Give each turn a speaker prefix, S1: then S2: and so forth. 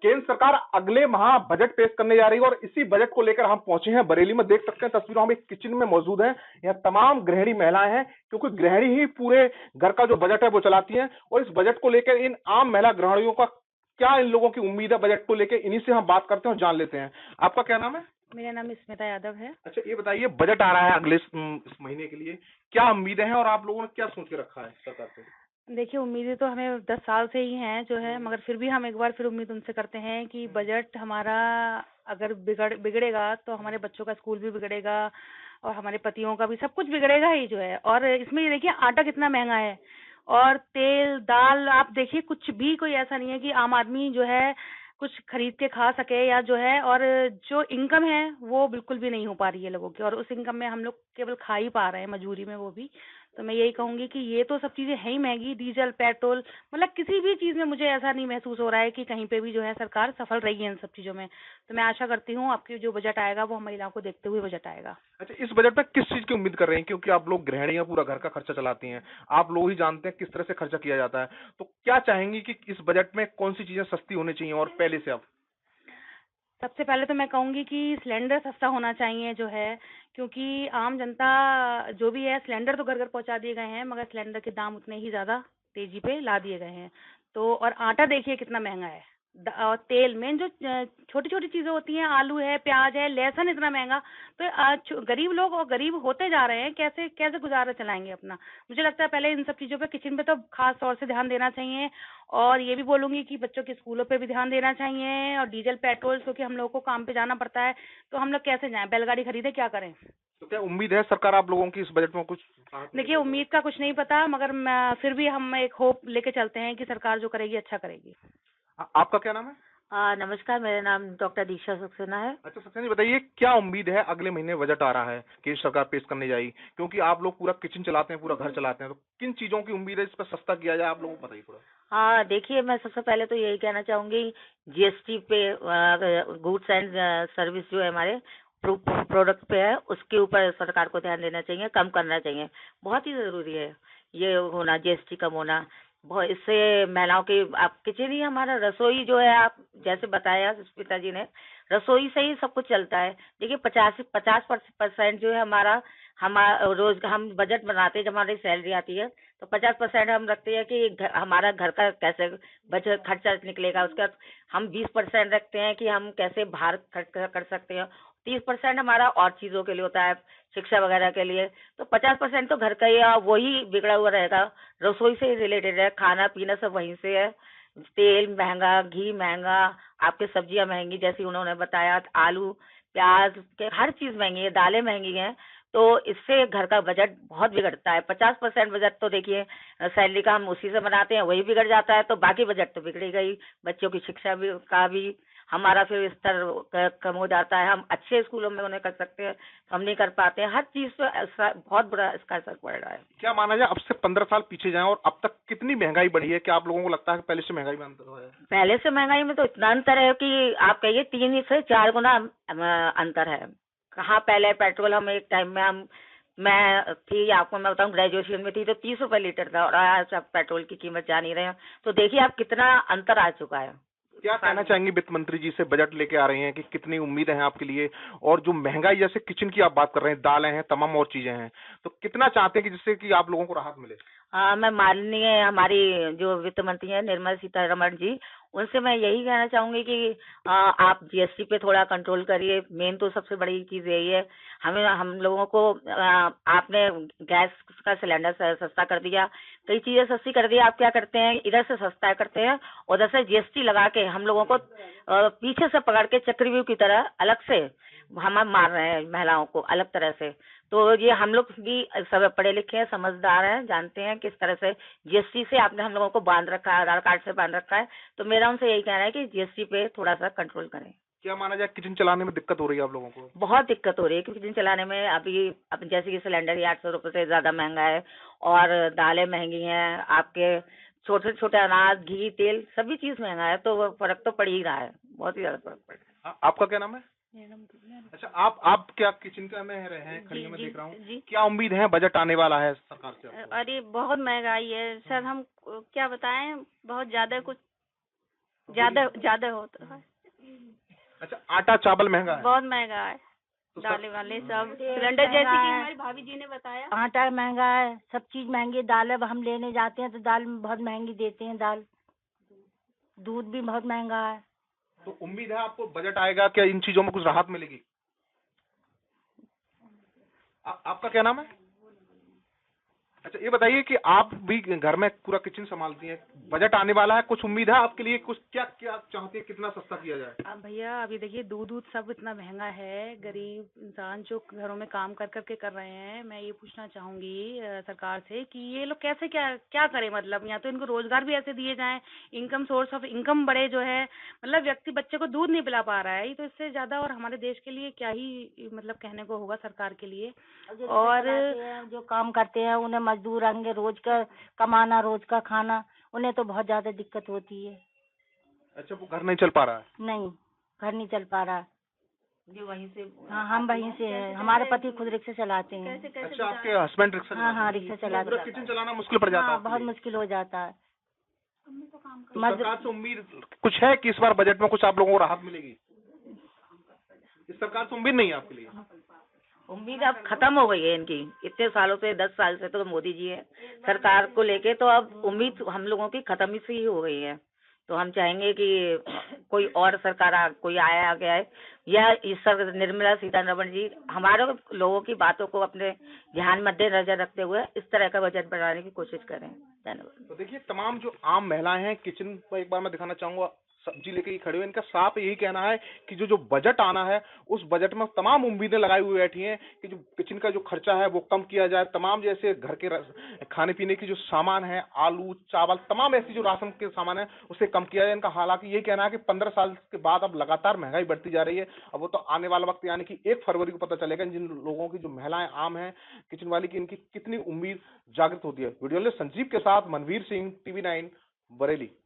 S1: केंद्र सरकार अगले माह बजट पेश करने जा रही है और इसी बजट को लेकर हम पहुंचे हैं बरेली में। देख सकते हैं तस्वीरों, हम एक किचन में मौजूद हैं। यहाँ तमाम गृहिणी महिलाएं हैं, क्योंकि गृहिणी ही पूरे घर का जो बजट है वो चलाती हैं। और इस बजट को लेकर इन आम महिला गृहिणियों का क्या, इन लोगों की उम्मीद है बजट को लेकर, इन्हीं से हम बात करते हैं और जान लेते हैं। आपका क्या नाम है?
S2: मेरा नाम स्मिता यादव है।
S1: अच्छा, ये बताइए, बजट आ रहा है अगले इस महीने के लिए, क्या उम्मीदें हैं और आप लोगों ने क्या सोच के रखा है सरकार से?
S2: देखिए, उम्मीदें तो हमें 10 साल से ही हैं जो है, मगर फिर भी हम एक बार फिर उम्मीद उनसे करते हैं कि बजट हमारा अगर बिगड़ेगा तो हमारे बच्चों का स्कूल भी बिगड़ेगा और हमारे पतियों का भी, सब कुछ बिगड़ेगा ही जो है। और इसमें ये देखिए, आटा कितना महंगा है और तेल दाल, आप देखिए कुछ भी कोई ऐसा नहीं है कि आम आदमी जो है कुछ खरीद के खा सके या जो है। और जो इनकम है वो बिल्कुल भी नहीं हो पा रही है लोगों की, और उस इनकम में हम लोग केवल खा ही पा रहे हैं मजबूरी में, वो भी। तो मैं यही कहूंगी कि ये तो सब चीजें हैं ही महंगी, डीजल पेट्रोल, मतलब किसी भी चीज में मुझे ऐसा नहीं महसूस हो रहा है कि कहीं पे भी जो है सरकार सफल रही है इन सब चीजों में। तो मैं आशा करती हूँ आपकी जो बजट आएगा वो हम महिलाओं को देखते हुए बजट आएगा।
S1: अच्छा, इस बजट में किस चीज की उम्मीद कर रहे हैं, क्योंकि आप लोग गृहिणियां पूरा घर का खर्चा चलाती हैं, आप लोग ही जानते हैं किस तरह से खर्चा किया जाता है। तो क्या चाहेंगी कि इस बजट में कौन सी चीजें सस्ती होनी चाहिए और पहले से अब?
S2: सबसे पहले तो मैं कहूंगी कि सिलेंडर सस्ता होना चाहिए जो है, क्योंकि आम जनता जो भी है, सिलेंडर तो घर घर पहुंचा दिए गए हैं मगर सिलेंडर के दाम उतने ही ज्यादा तेजी पे ला दिए गए हैं। तो और आटा देखिए कितना महंगा है, और तेल, मेन जो छोटी छोटी चीजें होती हैं, आलू है, प्याज है, लहसुन इतना महंगा। तो गरीब लोग और गरीब होते जा रहे हैं, कैसे कैसे गुजारा चलाएंगे अपना। मुझे लगता है पहले इन सब चीजों पे, किचन पे तो खास तौर से ध्यान देना चाहिए। और ये भी बोलूंगी कि बच्चों के स्कूलों पे भी ध्यान देना चाहिए, और डीजल पेट्रोल, क्योंकि हम लोगों को काम पे जाना पड़ता है, तो हम लोग कैसे जाएं, बैलगाड़ी खरीदे, क्या करें।
S1: तो क्या उम्मीद है सरकार आप लोगों की इस बजट में कुछ राहत
S2: देखिए,
S1: मिलेगी?
S2: उम्मीद का कुछ नहीं पता, मगर फिर भी हम एक होप लेके चलते हैं कि सरकार जो करेगी अच्छा करेगी।
S1: आपका क्या नाम है?
S3: नमस्कार, मेरा नाम डॉक्टर दीक्षा सक्सेना है।
S1: अच्छा, सक्सेना जी बताइए, क्या उम्मीद है, अगले महीने बजट आ रहा है, केंद्र सरकार पेश करने जाएगी, क्योंकि आप लोग पूरा किचन चलाते हैं, पूरा घर चलाते हैं, तो किन चीजों की उम्मीद है इस पर सस्ता किया जाए, आप लोगों को बताइए थोड़ा।
S3: हाँ, देखिए, मैं सबसे पहले तो यही कहना चाहूंगी, जीएसटी पे, गुड्स एंड सर्विस जो है हमारे प्रोडक्ट पे है, उसके ऊपर सरकार को ध्यान देना चाहिए, कम करना चाहिए। बहुत ही जरूरी है ये होना, जीएसटी कम होना। बहुत, इससे महिलाओं की, आप किचन ही हमारा, रसोई जो है, आप जैसे बताया पिताजी ने, रसोई से ही सब कुछ चलता है। देखिए, 50% जो है हमारा रोज हम बजट बनाते हैं, जब हमारी सैलरी आती है तो 50% हम रखते हैं कि हमारा घर का कैसे बजट खर्चा निकलेगा। उसके बाद हम 20% रखते हैं कि हम कैसे बाहर खर्च कर सकते हैं। 30% हमारा और चीजों के लिए होता है, शिक्षा वगैरह के लिए। तो 50% तो घर का ही है, और वही बिगड़ा हुआ रहेगा, रसोई से ही रिलेटेड है, खाना पीना सब वहीं से है। तेल महंगा, घी महंगा, आपके सब्जियां महंगी, जैसे उन्होंने बताया, आलू प्याज के हर चीज महंगी है, दालें महंगी हैं। तो इससे घर का बजट बहुत बिगड़ता है। 50% बजट तो देखिए सैलरी का हम उसी से बनाते हैं, वही बिगड़ जाता है, तो बाकी बजट तो बिगड़ेगा ही। बच्चों की शिक्षा भी का भी हमारा फिर स्तर कम हो जाता है। हम अच्छे स्कूलों में उन्हें कर सकते हैं, हम नहीं कर पाते हैं। हर चीज पे बहुत बुरा इसका असर पड़ रहा है।
S1: क्या माना जाए, अब से 15 साल पीछे जाएं और अब तक कितनी महंगाई बढ़ी है? क्या आप लोगों को लगता है कि पहले से महंगाई में अंतर हुआ है?
S3: पहले से महंगाई में तो इतना अंतर है कि आप कहिए 3 से 4 गुना अंतर है। कहाँ पहले पेट्रोल, हम एक टाइम में मैं थी, आपको मैं बताऊं, ग्रेजुएशन में थी तो 30 रुपए लीटर था, और आज आप पेट्रोल की कीमत जान ही रहे हैं। तो देखिए आप कितना अंतर आ चुका है।
S1: क्या कहना चाहेंगे वित्त मंत्री जी से, बजट लेके आ रही हैं कि कितनी उम्मीदें हैं आपके लिए, और जो महंगाई, जैसे किचन की आप बात कर रहे हैं, दालें हैं, तमाम और चीजें हैं, तो कितना चाहते हैं कि जिससे कि आप लोगों को राहत मिले?
S3: हाँ, मैं माननीय हमारी जो वित्त मंत्री है निर्मला सीतारमण जी, उनसे मैं यही कहना चाहूंगी कि आप जीएसटी पे थोड़ा कंट्रोल करिए। मेन तो सबसे बड़ी चीज यही है, हम लोगों को आपने गैस का सिलेंडर सस्ता कर दिया, कई चीजें सस्ती कर दी। आप क्या करते हैं, इधर से सस्ता करते हैं, उधर से जीएसटी लगा के हम लोगों को पीछे से पकड़ के चक्रव्यूह की तरह अलग से हम मार रहे हैं महिलाओं को अलग तरह से। तो ये हम लोग भी सब पढ़े लिखे हैं, समझदार हैं, जानते हैं किस तरह से जीएसटी से आपने हम लोगों को बांध रखा है, आधार कार्ड से बांध रखा है। तो मेरा उनसे यही कहना है कि जीएसटी पे थोड़ा सा कंट्रोल करें।
S1: क्या माना जाए, किचन चलाने में दिक्कत हो रही है आप लोगों को?
S3: बहुत दिक्कत हो रही है, क्योंकि किचन चलाने में अभी जैसे कि सिलेंडर ही 800 रुपये से ज्यादा महंगा है, और दालें महंगी हैं, आपके छोटे छोटे अनाज, घी, तेल, सभी चीज महंगा है। तो वो फर्क तो पड़ ही रहा है, बहुत ही ज्यादा फर्क पड़ रहा है।
S1: आपका क्या नाम है? अच्छा, आप क्या किचन का में रहे हैं, खड़ी में देख रहा हूँ, क्या उम्मीद है, बजट आने वाला है सरकार से आपको?
S2: अरे बहुत महंगाई है सर, हम क्या बताएं, बहुत ज्यादा कुछ
S4: ज्यादा होता है।
S1: अच्छा, आटा चावल महंगा है?
S4: बहुत महंगा है,
S1: तो
S4: दालें वाले सब सिलेंडर, जैसे कि हमारी भाभी जी ने बताया, आटा महंगा है, सब चीज महंगी है। दाल अब हम लेने जाते हैं तो दाल बहुत महंगी देते हैं दाल, दूध भी बहुत महंगा है।
S1: तो उम्मीद है आपको बजट आएगा क्या, इन चीजों में कुछ राहत मिलेगी? आपका क्या नाम है? अच्छा, ये बताइए कि आप भी घर में पूरा किचन संभालती हैं, बजट आने वाला है, कुछ उम्मीद है आपके लिए, कुछ क्या क्या चाहती है, कितना सस्ता किया जाए?
S2: अब भैया अभी देखिए दूध सब इतना महंगा है, गरीब इंसान जो घरों में काम कर करके कर रहे हैं। मैं ये पूछना चाहूंगी सरकार से कि ये लोग कैसे क्या क्या करें, मतलब या तो इनको रोजगार भी ऐसे दिए जाएं, इनकम सोर्स ऑफ इनकम बढ़े जो है, मतलब व्यक्ति बच्चे को दूध नहीं पिला पा रहा है, तो इससे ज्यादा और हमारे देश के लिए क्या ही मतलब कहने को होगा सरकार के लिए। और
S3: जो काम करते हैं उन्हें मजदूर आएंगे, रोज का कमाना, रोज का खाना, उन्हें तो बहुत ज्यादा दिक्कत होती है।
S1: अच्छा, वो घर नहीं चल पा रहा है?
S3: नहीं, घर नहीं चल पा रहा। जो वहीं से, हाँ हम वहीं से हैं, हमारे पति खुद रिक्शा चलाते हैं।
S1: अच्छा, आपके हस्बैंड रिक्शा
S3: हाँ हाँ, रिक्शा चलाते हैं।
S1: किचन चलाना मुश्किल पड़ जाता है?
S3: हाँ, बहुत मुश्किल हो जाता है।
S1: तो सरकार से उम्मीद कुछ है कि इस बार बजट में कुछ आप लोगों को राहत मिलेगी? इस सरकार से उम्मीद नहीं है आपके लिए?
S3: उम्मीद अब खत्म हो गई है इनकी, इतने सालों से, 10 साल से तो मोदी जी है सरकार को लेके, तो अब उम्मीद हम लोगों की खत्म ही सी हो गई है। तो हम चाहेंगे कि कोई और सरकार कोई आया गया है, या इस निर्मला सीतारमण जी हमारे लोगों की बातों को अपने ध्यान मद्देनजर रखते हुए इस तरह का बजट बनाने की कोशिश करें। धन्यवाद।
S1: तो देखिए, तमाम जो आम महिलाएं हैं, किचन पर एक बार मैं दिखाना चाहूंगा, सब्जी लेके ही खड़े हुए, इनका साफ यही कहना है कि जो बजट आना है उस बजट में तमाम उम्मीदें लगाई हुई बैठी हैं कि जो किचन का जो खर्चा है वो कम किया जाए, तमाम जैसे घर के खाने पीने की जो सामान है, आलू चावल, तमाम ऐसी जो राशन के सामान है उसे कम किया जाए इनका। हालांकि ये कहना है कि 15 साल के बाद अब लगातार महंगाई बढ़ती जा रही है। अब वो तो आने वाला वक्त यानी कि 1 फरवरी को पता चलेगा जिन लोगों की, जो महिलाएं आम है किचन वाली की, इनकी कितनी उम्मीद जागृत होती है। वीडियो संजीव के साथ मनवीर सिंह, TV9 बरेली।